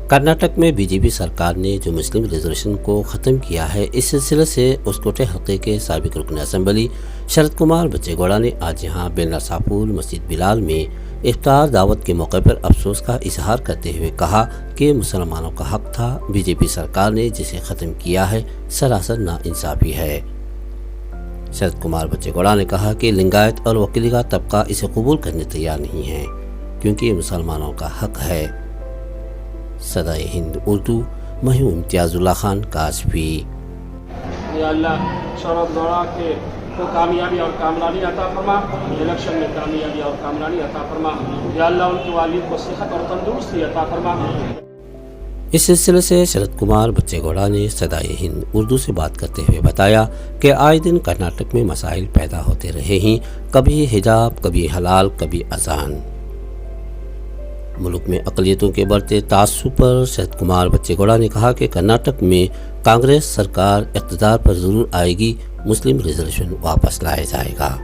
कर्नाटक में बीजेपी सरकार ने जो मुस्लिम रिजर्वेशन को ख़त्म किया है, इस सिलसिले से उसकोटे हल्के के साबिक रुकन असम्बली शरद कुमार बच्चेगौड़ा ने आज यहाँ बेलनरसापुर मस्जिद बिलाल में इफ्तार दावत के मौके पर अफसोस का इजहार करते हुए कहा कि मुसलमानों का हक था, बीजेपी सरकार ने जिसे ख़त्म किया है सरासर नाइंसाफ़ी है। शरद कुमार बच्चेगौड़ा ने कहा कि लिंगायत और वकीलिगा तबका इसे कबूल करने तैयार नहीं है, क्योंकि मुसलमानों का हक है। सदाए हिंद उर्दू, मैं हूं इम्तियाजुल्लाह खान काशफी। या अल्लाह शरद गौड़ा के को कामयाबी और कामरानी अता फरमा, इलेक्शन में कामयाबी और कामरानी अता फरमा। या अल्लाह उनके वालिद को सेहत और तंदुरुस्ती अता फरमा। इस सिलसिले से शरद कुमार बच्चेगौड़ा ने सदाए हिंद उर्दू से बात करते हुए बताया कि आए दिन कर्नाटक में मसाइल पैदा होते रहे हैं, कभी हिजाब, कभी हलाल, कभी अजान। मुल्क में अक़लियतों के बढ़ते तासुब पर शरद कुमार बच्चेगौड़ा ने कहा कि कर्नाटक में कांग्रेस सरकार इक़्तिदार पर ज़रूर आएगी, मुस्लिम रिजर्वेशन वापस लाया जाएगा।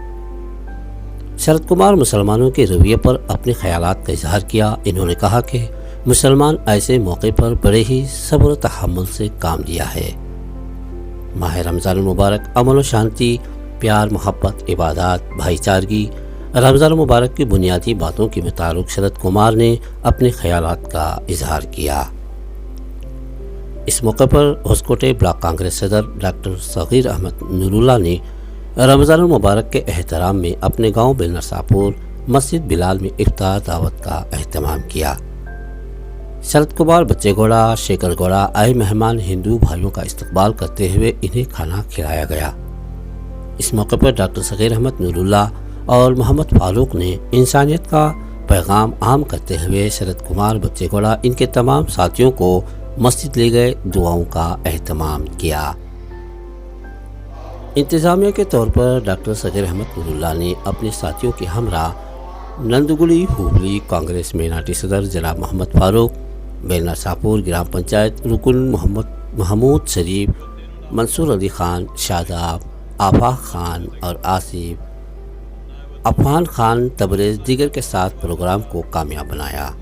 शरद कुमार मुसलमानों के रवैये पर अपने ख्यालात का इजहार किया। इन्होंने कहा कि मुसलमान ऐसे मौके पर बड़े ही सब्र तहम्मुल से काम लिया है। माह रमज़ान मुबारक अमन व शांति, प्यार, मोहब्बत, इबादत, भाईचारगी, रमज़ान मुबारक की बुनियादी बातों के मुताबिक शरद कुमार ने अपने ख्यालात का इजहार किया। इस मौके पर होसकोटे ब्लॉक कांग्रेस सदर डॉक्टर सगीर अहमद नूरुल्लाह ने रमज़ान मुबारक के एहतराम में अपने गांव बेलनरसापुर मस्जिद बिलाल में इफ्तार दावत का एहतमाम किया। शरद कुमार बच्चेगौड़ा, शेखर गौड़ा आए मेहमान हिंदू भाइयों का इस्तकबाल करते हुए इन्हें खाना खिलाया गया। इस मौके पर डॉक्टर सगीर अहमद नूरुल्लाह और मोहम्मद फारूक ने इंसानियत का पैगाम आम करते हुए शरद कुमार बच्चेगौड़ा इनके तमाम साथियों को मस्जिद ले गए, दुआओं का एहतमाम किया। इंतजामिया के तौर पर डॉक्टर सगीर अहमद नूरुल्लाह ने अपने साथियों के हमरा नंदगुली हुबली कांग्रेस मेनाटी सदर जनाब मोहम्मद फारूक, बेलनरसापुर ग्राम पंचायत रुकन मोहम्मद महमूद शरीफ, मंसूर अली खान, शादाब, आफाक खान और आसिफ अफान खान तबरेज दीगर के साथ प्रोग्राम को कामयाब बनाया।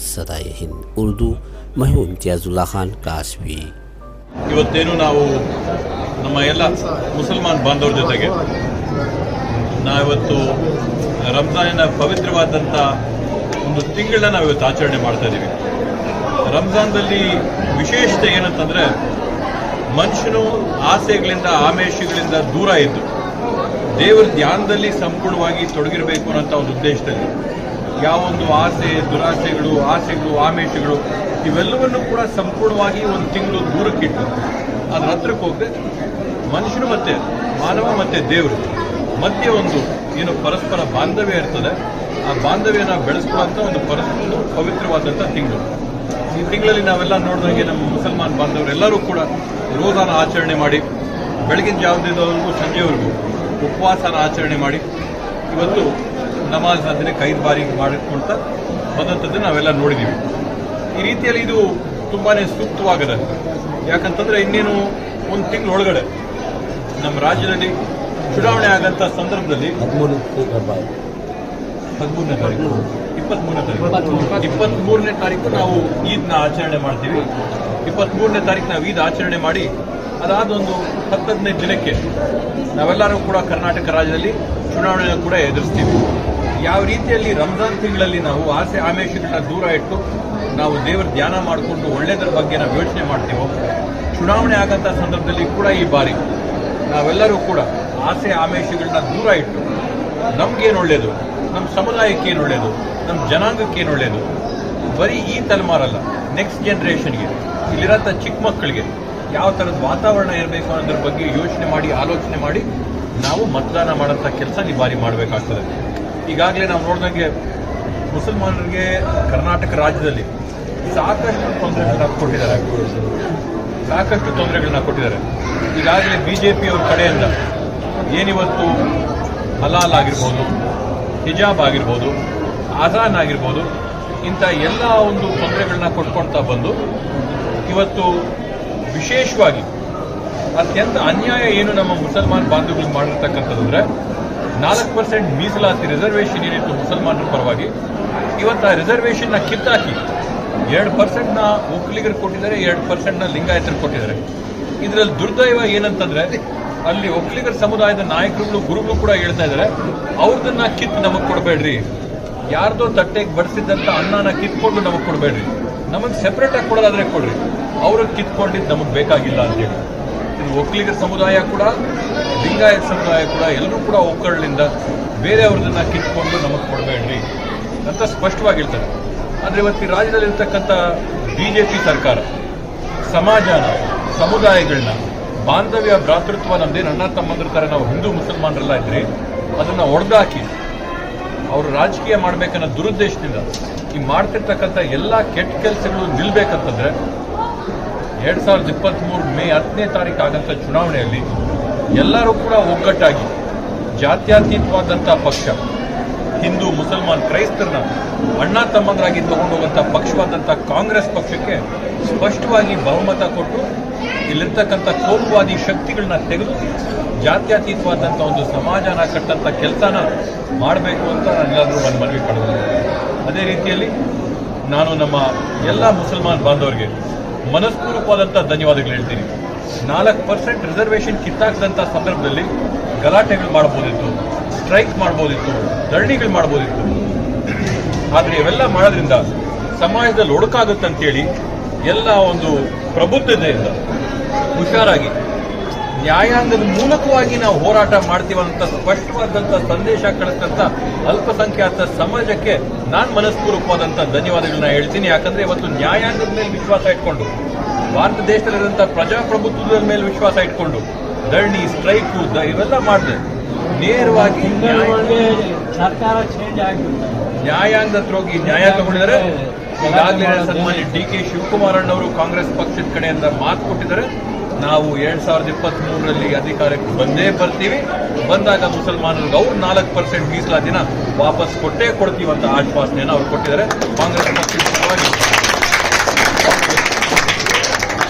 सदाए हिंद उर्दू, मैं हूं इम्तियाजुल्लाह खान काशफी। ಇವತ್ತೇನು ನಾವು ನಮ್ಮ ಎಲ್ಲ ಮುಸಲ್ಮಾನ್ ಬಾಂಧವರ ಜೊತೆಗೆ ನಾವಿವತ್ತು ರಂಜಾನಿನ ಪವಿತ್ರವಾದಂಥ ಒಂದು ತಿಂಗಳನ್ನ ನಾವಿವತ್ತು ಆಚರಣೆ ಮಾಡ್ತಾ ಇದ್ದೀವಿ। ರಂಜಾನ್ದಲ್ಲಿ ವಿಶೇಷತೆ ಏನಂತಂದರೆ ಮನುಷ್ಯನು ಆಸೆಗಳಿಂದ ಆಮಿಷಗಳಿಂದ ದೂರ ಇದ್ದು ದೇವರ ಧ್ಯಾನದಲ್ಲಿ ಸಂಪೂರ್ಣವಾಗಿ ತೊಡಗಿರಬೇಕು ಅನ್ನೋಂಥ ಒಂದು ಉದ್ದೇಶದಲ್ಲಿ ಯಾವೊಂದು ಆಸೆ, ದುರಾಸೆಗಳು, ಆಮಿಷಗಳು ಇವೆಲ್ಲವನ್ನು ಕೂಡ ಸಂಪೂರ್ಣವಾಗಿ ಒಂದು ತಿಂಗಳು ದೂರಕ್ಕಿಟ್ಟು ಅದರ ಹತ್ರಕ್ಕೆ ಹೋಗದೆ ಮನುಷ್ಯನು ಮತ್ತೆ ಮಾನವ ಮತ್ತೆ ದೇವರು ಮಧ್ಯೆ ಒಂದು ಏನು ಪರಸ್ಪರ ಬಾಂಧವ್ಯ ಇರ್ತದೆ, ಆ ಬಾಂಧವ್ಯನ ಬೆಳೆಸ್ಕೊಳ್ಳುವಂಥ ಒಂದು ಪವಿತ್ರವಾದಂಥ ತಿಂಗಳು। ಈ ತಿಂಗಳಲ್ಲಿ ನಾವೆಲ್ಲ ನೋಡಿದಂಗೆ ನಮ್ಮ ಮುಸಲ್ಮಾನ್ ಬಾಂಧವರೆಲ್ಲರೂ ಕೂಡ ರೋಜಾನ ಆಚರಣೆ ಮಾಡಿ ಬೆಳಗಿನ ಜಾವದಿಂದವರೆಗೂ ಸಂಜೆವರೆಗೂ ಉಪವಾಸನ ಆಚರಣೆ ಮಾಡಿ ಇವತ್ತು ನಮಾಜ್ ದಿನಕ್ಕೆ 5 ಬಾರಿ ಮಾಡಿಕೊಳ್ತಾ ಬಂದಂಥದ್ದು ನಾವೆಲ್ಲ ನೋಡಿದ್ದೀವಿ। ಈ ರೀತಿಯಲ್ಲಿ ಇದು ತುಂಬಾ ಸೂಕ್ತವಾಗಿದೆ। ಯಾಕಂತಂದರೆ ಇನ್ನೇನು ಒಂದು ತಿಂಗಳೊಳಗಡೆ ನಮ್ಮ ರಾಜ್ಯದಲ್ಲಿ ಚುನಾವಣೆ ಆಗಂಥ ಸಂದರ್ಭದಲ್ಲಿ 23ನೇ ತಾರೀಕು ನಾವು ಈದ್ನ ಆಚರಣೆ ಮಾಡ್ತೀವಿ। 23ನೇ ತಾರೀಕು ನಾವು ಈದ್ ಆಚರಣೆ ಮಾಡಿ ಅದಾದ ಒಂದು 10-15 ದಿನಕ್ಕೆ ನಾವೆಲ್ಲರೂ ಕೂಡ ಕರ್ನಾಟಕ ರಾಜ್ಯದಲ್ಲಿ ಚುನಾವಣೆಯನ್ನು ಕೂಡ ಎದುರಿಸ್ತೀವಿ। ಯಾವ ರೀತಿಯಲ್ಲಿ ರಂಜಾನ್ ತಿಂಗಳಲ್ಲಿ ನಾವು ಆಸೆ ಆಮಿಷಗಳನ್ನ ದೂರ ಇಟ್ಟು ನಾವು ದೇವರ ಧ್ಯಾನ ಮಾಡಿಕೊಂಡು ಒಳ್ಳೆಯದರ ಬಗ್ಗೆ ನಾವು ಯೋಚನೆ ಮಾಡ್ತೀವೋ, ಚುನಾವಣೆ ಆಗಂಥ ಸಂದರ್ಭದಲ್ಲಿ ಕೂಡ ಈ ಬಾರಿ ನಾವೆಲ್ಲರೂ ಕೂಡ ಆಸೆ ಆಮಿಷಗಳನ್ನ ದೂರ ಇಟ್ಟು ನಮಗೇನು ಒಳ್ಳೆಯದು, ನಮ್ಮ ಸಮುದಾಯಕ್ಕೆ ಏನು ಒಳ್ಳೆಯದು, ನಮ್ಮ ಜನಾಂಗಕ್ಕೆ ಏನು ಒಳ್ಳೆಯದು, ಬರೀ ಈ ತಲೆಮಾರಲ್ಲ, ನೆಕ್ಸ್ಟ್ ಜನ್ರೇಷನ್ಗೆ, ಇಲ್ಲಿರೋಂಥ ಚಿಕ್ಕ ಮಕ್ಕಳಿಗೆ ಯಾವ ಥರದ ವಾತಾವರಣ ಇರಬೇಕು ಅನ್ನೋದ್ರ ಬಗ್ಗೆ ಯೋಚನೆ ಮಾಡಿ ಆಲೋಚನೆ ಮಾಡಿ ನಾವು ಮತದಾನ ಮಾಡೋಂಥ ಕೆಲಸ ಈ ಬಾರಿ ಮಾಡಬೇಕಾಗ್ತದೆ। ಈಗಾಗಲೇ ನಾವು ನೋಡಿದಂಗೆ ಮುಸಲ್ಮಾನರಿಗೆ ಕರ್ನಾಟಕ ರಾಜ್ಯದಲ್ಲಿ ಸಾಕಷ್ಟು ತೊಂದರೆಗಳನ್ನ ಕೊಟ್ಟಿದ್ದಾರೆ। ಈಗಾಗಲೇ ಬಿಜೆಪಿಯವ್ರ ಕಡೆಯಿಂದ ಏನಿವತ್ತು ಹಲಾಲ್ ಆಗಿರ್ಬೋದು, ಹಿಜಾಬ್ ಆಗಿರ್ಬೋದು, ಆಜಾನ್ ಆಗಿರ್ಬೋದು, ಇಂಥ ಎಲ್ಲ ಒಂದು ತೊಂದರೆಗಳನ್ನ ಕೊಟ್ಕೊಳ್ತಾ ಬಂದು ಇವತ್ತು ವಿಶೇಷವಾಗಿ ಅತ್ಯಂತ ಅನ್ಯಾಯ ಏನು ನಮ್ಮ ಮುಸಲ್ಮಾನ್ ಬಾಂಧವಗಳು ಮಾಡಿರ್ತಕ್ಕಂಥದ್ದಂದ್ರೆ 4% ಮೀಸಲಾತಿ ರಿಸರ್ವೇಷನ್ ಏನಿತ್ತು ಮುಸಲ್ಮಾನರ ಪರವಾಗಿ, ಇವತ್ತು ಆ ರಿಸರ್ವೇಷನ್ನ ಕಿತ್ತಾಕಿ 2% ಒಕ್ಕಲಿಗರು ಕೊಟ್ಟಿದ್ದಾರೆ, 2% ಲಿಂಗಾಯತರು ಕೊಟ್ಟಿದ್ದಾರೆ. ಇದರಲ್ಲಿ ದುರ್ದೈವ ಏನಂತಂದ್ರೆ ಅಲ್ಲಿ ಒಕ್ಕಲಿಗರ ಸಮುದಾಯದ ನಾಯಕರುಗಳು ಗುರುಗಳು ಕೂಡ ಹೇಳ್ತಾ ಇದ್ದಾರೆ, ಅವ್ರದನ್ನ ಕಿತ್ತು ನಮಗೆ ಕೊಡಬೇಡ್ರಿ, ಯಾರ್ದೋ ತಟ್ಟೆಗೆ ಬಡಿಸಿದಂತ ಅನ್ನನ ಕಿತ್ಕೊಂಡು ನಮಗೆ ಕೊಡಬೇಡ್ರಿ, ನಮಗೆ ಸೆಪರೇಟ್ ಆಗಿ ಕೊಡೋದಾದ್ರೆ ಕೊಡ್ರಿ, ಅವ್ರಿಗೆ ಕಿತ್ಕೊಂಡಿದ್ದು ನಮಗೆ ಬೇಕಾಗಿಲ್ಲ ಅಂತೇಳಿ. ಇದು ಒಕ್ಕಲಿಗರ ಸಮುದಾಯ ಕೂಡ ಲಿಂಗಾಯತ ಸಮುದಾಯ ಕೂಡ ಎಲ್ಲರೂ ಕೂಡ ಒಕ್ಕಲಿನಿಂದ ಬೇರೆಯವ್ರದನ್ನ ಕಿತ್ಕೊಂಡು ನಮಗೆ ಕೊಡಬೇಡ್ರಿ ಅಂತ ಸ್ಪಷ್ಟವಾಗಿ ಹೇಳ್ತಾರೆ. ಆದರೆ ಇವತ್ತು ಈ ರಾಜ್ಯದಲ್ಲಿರ್ತಕ್ಕಂಥ ಬಿಜೆಪಿ ಸರ್ಕಾರ ಸಮಾಜನ, ಸಮುದಾಯಗಳನ್ನ, ಬಾಂಧವ್ಯ, ಭ್ರಾತೃತ್ವ, ನಮ್ದೇನು ಅಣ್ಣ ತಮ್ಮಂದ್ರ ಥರ ನಾವು ಹಿಂದೂ ಮುಸಲ್ಮಾನರೆಲ್ಲ ಇದ್ರಿ ಅದನ್ನ ಒಡೆದಾಕಿ ಅವರು ರಾಜಕೀಯ ಮಾಡಬೇಕನ್ನೋ ದುರುದ್ದೇಶದಿಂದ ಈ ಮಾಡ್ತಿರ್ತಕ್ಕಂಥ ಎಲ್ಲ ಕೆಟ್ಟ ಕೆಲಸಗಳು ನಿಲ್ಬೇಕಂತಂದ್ರೆ 2023 ಮೇ 10ನೇ ತಾರೀಕು ಆಗಂತ ಚುನಾವಣೆಯಲ್ಲಿ ಎಲ್ಲರೂ ಕೂಡ ಒಗ್ಗಟ್ಟಾಗಿ ಜಾತ್ಯತೀತವಾದಂಥ ಪಕ್ಷ, ಹಿಂದೂ ಮುಸಲ್ಮಾನ್ ಕ್ರೈಸ್ತರನ್ನ ಅಣ್ಣ ತಮ್ಮಂದರಾಗಿ ತಗೊಂಡೋಗಂಥ ಪಕ್ಷವಾದಂಥ ಕಾಂಗ್ರೆಸ್ ಪಕ್ಷಕ್ಕೆ ಸ್ಪಷ್ಟವಾಗಿ ಬಹುಮತ ಕೊಟ್ಟು ಇಲ್ಲಿರ್ತಕ್ಕಂಥ ಕೋಮುವಾದಿ ಶಕ್ತಿಗಳನ್ನ ತೆಗೆದು ಜಾತ್ಯತೀತವಾದಂಥ ಒಂದು ಸಮಾಜನ ಕಟ್ಟಂಥ ಕೆಲಸನ ಮಾಡಬೇಕು ಅಂತ ನಾನೆಲ್ಲಾದರೂ ಒಂದು ಮನವಿ ಪಡೆದಿದ್ದೆ. ಅದೇ ರೀತಿಯಲ್ಲಿ ನಾನು ನಮ್ಮ ಎಲ್ಲ ಮುಸಲ್ಮಾನ್ ಬಾಂಧವರಿಗೆ ಮನಸ್ಪೂರ್ವಕವಾದಂಥ ಧನ್ಯವಾದಗಳು ಹೇಳ್ತೀನಿ. 4% ರಿಸರ್ವೇಷನ್ ಕಿತ್ತಾಕದಂಥ ಸಂದರ್ಭದಲ್ಲಿ ಗಲಾಟೆಗಳು ಮಾಡ್ಬೋದಿತ್ತು, ಸ್ಟ್ರೈಕ್ ಮಾಡ್ಬೋದಿತ್ತು, ಧರಣಿಗಳು ಮಾಡ್ಬೋದಿತ್ತು. ಆದರೆ ಇವೆಲ್ಲ ಮಾಡೋದ್ರಿಂದ ಸಮಾಜದಲ್ಲಿ ಒಡಕಾಗುತ್ತಂತೇಳಿ ಎಲ್ಲ ಒಂದು ಪ್ರಬುದ್ಧತೆಯಿಂದ ಹುಷಾರಾಗಿ ನ್ಯಾಯಾಂಗದ ಮೂಲಕವಾಗಿ ನಾವು ಹೋರಾಟ ಮಾಡ್ತೀವಂತ ಸ್ಪಷ್ಟವಾದಂಥ ಸಂದೇಶ ಕಳಿಸಿದಂಥ ಅಲ್ಪಸಂಖ್ಯಾತ ಸಮಾಜಕ್ಕೆ ನಾನು ಮನಸ್ಪೂರ್ವಕವಾದಂಥ ಧನ್ಯವಾದಗಳನ್ನ ಹೇಳ್ತೀನಿ. ಯಾಕಂದ್ರೆ ಇವತ್ತು ನ್ಯಾಯಾಂಗದ ಮೇಲೆ ವಿಶ್ವಾಸ ಇಟ್ಕೊಂಡು, ಭಾರತ ದೇಶದಲ್ಲಿರುವಂಥ ಪ್ರಜಾಪ್ರಭುತ್ವದ ಮೇಲೆ ವಿಶ್ವಾಸ ಇಟ್ಕೊಂಡು ಧರಣಿ, ಸ್ಟ್ರೈಕು ಇವೆಲ್ಲ ಮಾಡಿದೆ ನೇರವಾಗಿ ಸರ್ಕಾರ ಚೇಂಜ್ ಆಗಿರುತ್ತೆ. ನ್ಯಾಯಾಂಗದ ಹತ್ರ ಹೋಗಿ ನ್ಯಾಯ ತಗೊಂಡಿದ್ದಾರೆ. ಈಗಾಗಲೇ ಸನ್ಮಾನ್ಯ DK ಶಿವಕುಮಾರ್ ಅಣ್ಣವರು ಕಾಂಗ್ರೆಸ್ ಪಕ್ಷದ ಕಡೆಯಿಂದ ಮಾತು ಕೊಟ್ಟಿದ್ದಾರೆ, ನಾವು 2023ರಲ್ಲಿ ಅಧಿಕಾರಕ್ಕೆ ಬಂದೇ ಬರ್ತೀವಿ, ಬಂದಾಗ ಮುಸಲ್ಮಾನರಿಗೆ ಅವ್ರು 4% ಮೀಸಲಾತಿನ ವಾಪಸ್ ಕೊಟ್ಟೇ ಕೊಡ್ತೀವಿ ಅಂತ ಆಶ್ವಾಸನೆಯನ್ನು ಅವ್ರು ಕೊಟ್ಟಿದ್ದಾರೆ. ಕಾಂಗ್ರೆಸ್ ಪಕ್ಷದ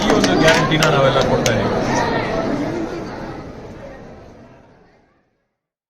ಈ ಒಂದು ಗ್ಯಾರಂಟಿನ ನಾವೆಲ್ಲ ಕೊಡ್ತಾ ಇದ್ದೀವಿ.